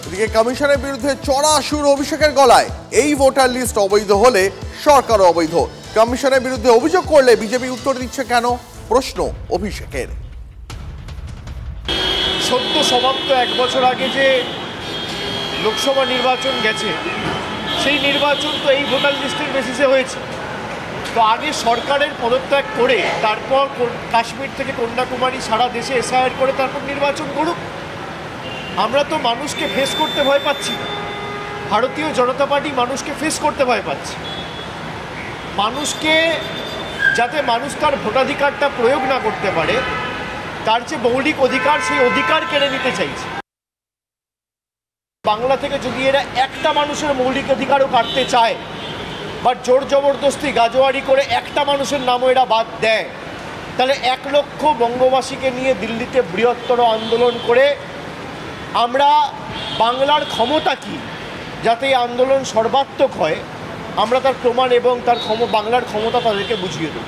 এদিকে কমিশনের বিরুদ্ধে চড়া সুর অভিষেকের গলায়, এই ভোটার লিস্ট অবৈধ হলে সরকারও অবৈধ। কমিশনের বিরুদ্ধে অভিযোগ করলে বিজেপি উত্তর দিচ্ছে কেন, প্রশ্ন অভিষেকের। সদ্য সমাপ্ত 1 বছর আগে যে লোকসভা নির্বাচন গেছে, সেই নির্বাচন তো এই ভোটার লিস্টের বেসিসে হয়েছে। তো আগে সরকারের পদত্যাগ করে তারপর কাশ্মীর থেকে কন্যাকুমারী সারা দেশে এসআইআর করে তারপর নির্বাচন করুক। আমরা তো মানুষকে ফেস করতে ভয় পাচ্ছি না। ভারতীয় জনতা পার্টি মানুষকে ফেস করতে ভয় পাচ্ছে। মানুষকে যাতে মানুষ তার ভোটাধিকারটা প্রয়োগ না করতে পারে, তার যে মৌলিক অধিকার, সেই অধিকার কেড়ে নিতে চাইছে। বাংলা থেকে যদি এরা একটা মানুষের মৌলিক অধিকারও কাটতে চায় বা জোর জবরদস্তি গাজোয়ারি করে একটা মানুষের নামও এরা বাদ দেয়, তাহলে 1 লক্ষ বঙ্গবাসীকে নিয়ে দিল্লিতে বৃহত্তর আন্দোলন করে আমরা বাংলার ক্ষমতা কি, যাতে এই আন্দোলন সর্বাত্মক হয়, আমরা তার প্রমাণ এবং তার বাংলার ক্ষমতা তাদেরকে বুঝিয়ে দেব।